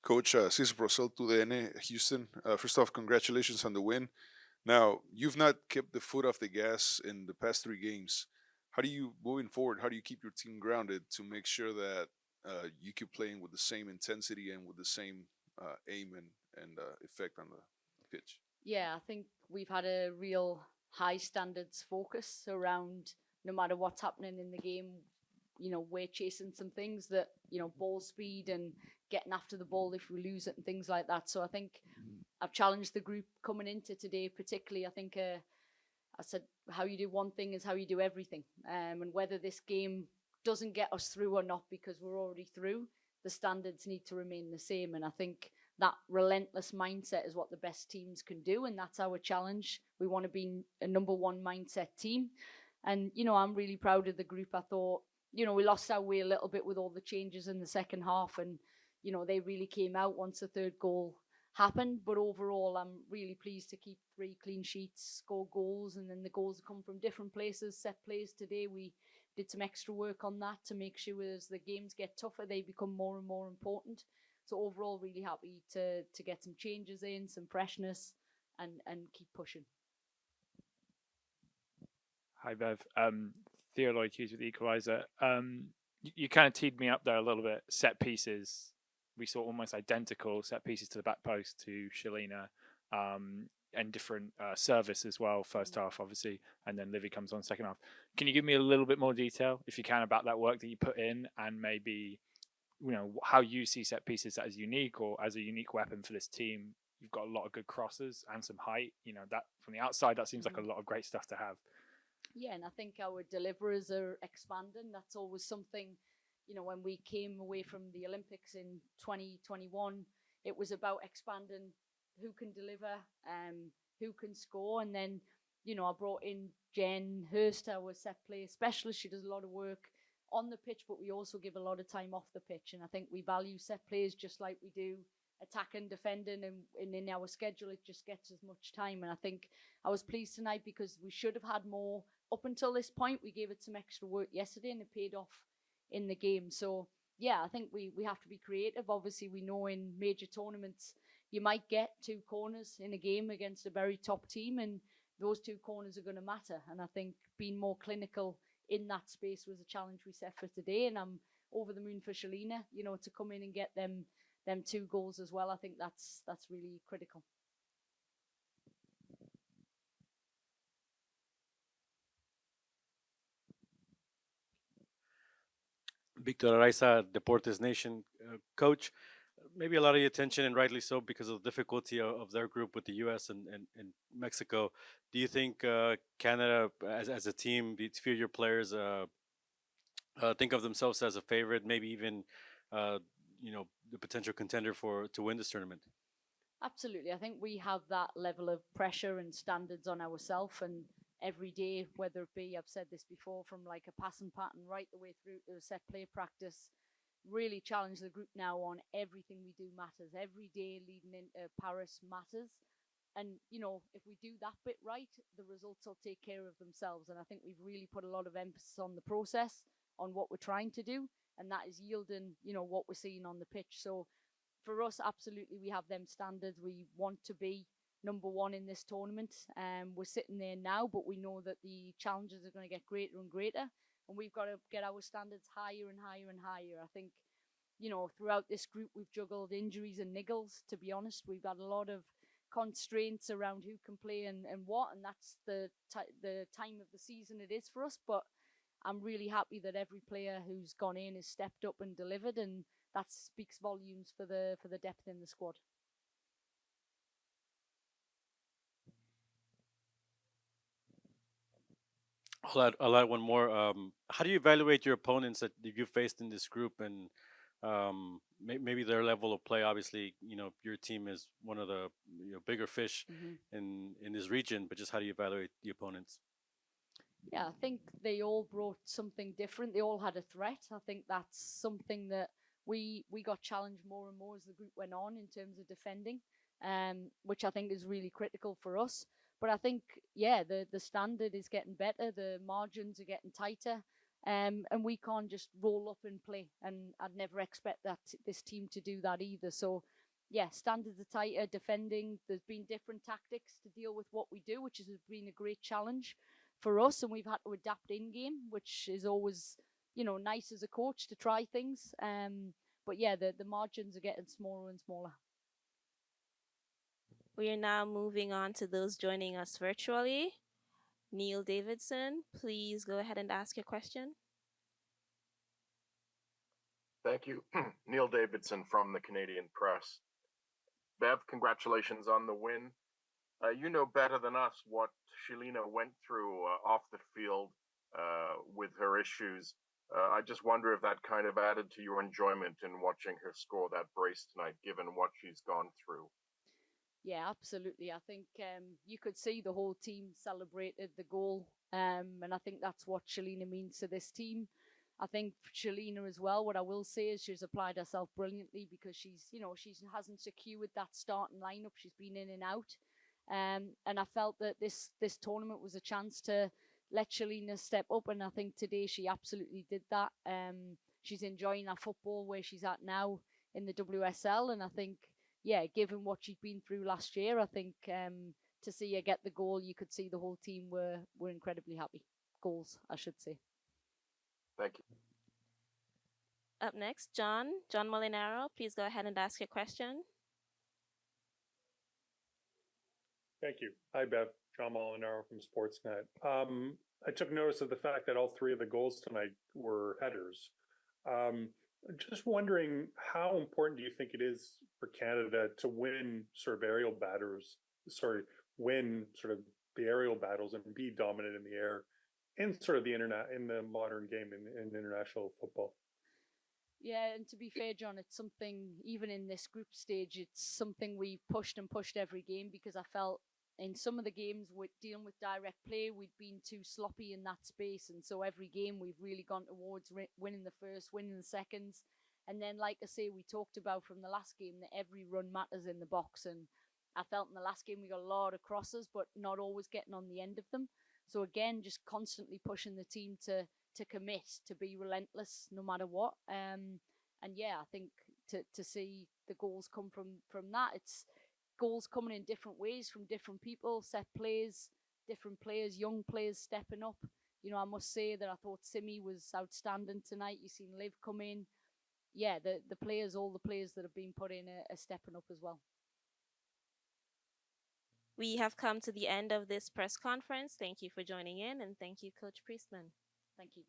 Coach Cesar Procel to the N Houston. First off, congratulations on the win. Now, you've not kept the foot off the gas in the past three games. How do you, moving forward, how do you keep your team grounded to make sure that you keep playing with the same intensity and with the same aim and effect on the pitch? Yeah, I think we've had a real high standards focus around no matter what's happening in the game, we're chasing some things that, ball speed and getting after the ball if we lose it and things like that. So I think I've challenged the group coming into today, particularly. I think I said, how you do one thing is how you do everything. And whether this game doesn't get us through or not, because we're already through, the standards need to remain the same. And I think that relentless mindset is what the best teams can do. And that's our challenge. We want to be a number one mindset team. And, I'm really proud of the group. I thought, we lost our way a little bit with all the changes in the second half. And, they really came out once the third goal happened. But overall, I'm really pleased to keep three clean sheets, score goals, and then the goals come from different places. Set plays today, we did some extra work on that to make sure as the games get tougher, they become more and more important. So overall, really happy to get some changes in, some freshness, and keep pushing. Hi, Bev. Theo Lloyd Hughes with the Equalizer. You kind of teed me up there a little bit. Set pieces. We saw almost identical set pieces to the back post to Shalina, and different service as well. First half, obviously, and then Livy comes on second half. Can you give me a little bit more detail, if you can, about that work that you put in, and maybe how you see set pieces as unique or as a unique weapon for this team? You've got a lot of good crosses and some height. That from the outside, that seems like a lot of great stuff to have. Yeah, and I think our deliverers are expanding. That's always something, when we came away from the Olympics in 2021, it was about expanding who can deliver, who can score. And then, I brought in Jen Hurst, our set play specialist. She does a lot of work on the pitch, but we also give a lot of time off the pitch. And I think we value set plays just like we do attacking, defending, and in our schedule, it just gets as much time. And I think I was pleased tonight because we should have had more up until this point. We gave it some extra work yesterday and it paid off in the game. So yeah, I think we have to be creative. Obviously, we know in major tournaments you might get two corners in a game against a very top team, and those two corners are going to matter. And I think being more clinical in that space was a challenge we set for today. And I'm over the moon for Shalina, to come in and get them two goals as well. I think that's really critical. Victor Araiza, Deportes Nation coach. Maybe a lot of the attention, and rightly so, because of the difficulty of their group with the U.S. and Mexico. Do you think Canada, as a team, these few of your players think of themselves as a favorite, maybe even uh, the potential contender for to win this tournament? Absolutely. I think we have that level of pressure and standards on ourselves, and every day, whether it be, I've said this before, from like a passing pattern right the way through to a set play practice, really challenge the group now on everything we do matters. Every day leading into Paris matters. And, if we do that bit right, the results will take care of themselves. And I think we've really put a lot of emphasis on the process, on what we're trying to do. And that is yielding, what we're seeing on the pitch. So for us, absolutely, we have them standards. We want to be number one in this tournament. We're sitting there now, but we know that the challenges are going to get greater and greater. And we've got to get our standards higher and higher and higher. I think, throughout this group, we've juggled injuries and niggles, to be honest. We've got a lot of constraints around who can play and what, and that's the time of the season it is for us. But I'm really happy that every player who's gone in has stepped up and delivered, and that speaks volumes for the depth in the squad. I'll add one more. How do you evaluate your opponents that you faced in this group, and maybe their level of play? Obviously, your team is one of the bigger fish in this region, but just how do you evaluate the opponents? Yeah, I think they all brought something different. They all had a threat. I think that's something that we got challenged more and more as the group went on in terms of defending, which I think is really critical for us. But I think, yeah, the standard is getting better. The margins are getting tighter. and we can't just roll up and play. And I'd never expect this team to do that either. So, yeah, standards are tighter, defending. There's been different tactics to deal with what we do, which has been a great challenge for us, and we've had to adapt in game, which is always, nice as a coach to try things. But yeah, the margins are getting smaller and smaller. We are now moving on to those joining us virtually. Neil Davidson, please go ahead and ask your question. Thank you. Neil Davidson from the Canadian Press. Bev, congratulations on the win. You know better than us what Shelina went through off the field with her issues. I just wonder if that kind of added to your enjoyment in watching her score that brace tonight, given what she's gone through. Yeah, absolutely. I think you could see the whole team celebrated the goal, and I think that's what Shelina means to this team. I think Shelina as well, what I will say is she's applied herself brilliantly because she hasn't secured that starting lineup. She's been in and out. And I felt that this tournament was a chance to let Shelina step up, and I think today she absolutely did that. She's enjoying her football where she's at now in the WSL, and I think, yeah, given what she'd been through last year, I think to see her get the goal, you could see the whole team were incredibly happy. Goals, I should say. Thank you. Up next, John Molinaro, please go ahead and ask your question. Thank you. Hi, Bev. John Molinaro from Sportsnet. I took notice of the fact that all three of the goals tonight were headers. Just wondering, how important do you think it is for Canada to win sort of win sort of the aerial battles and be dominant in the air in sort of in the modern game in international football? Yeah, and to be fair, John, it's something, even in this group stage, it's something we pushed and pushed every game, because I felt in some of the games with dealing with direct play, we'd been too sloppy in that space. And so every game we've really gone towards winning the first, winning the seconds. And then, like I say, we talked about from the last game that every run matters in the box. And I felt in the last game we got a lot of crosses, but not always getting on the end of them. So again, just constantly pushing the team to commit, to be relentless no matter what. And yeah, I think to see the goals come from that, it's goals coming in different ways from different people, set plays, different players, young players stepping up. I must say that I thought Simi was outstanding tonight. You've seen Liv come in. Yeah, all the players that have been put in are stepping up as well. We have come to the end of this press conference. Thank you for joining in, and thank you, Coach Priestman. Thank you.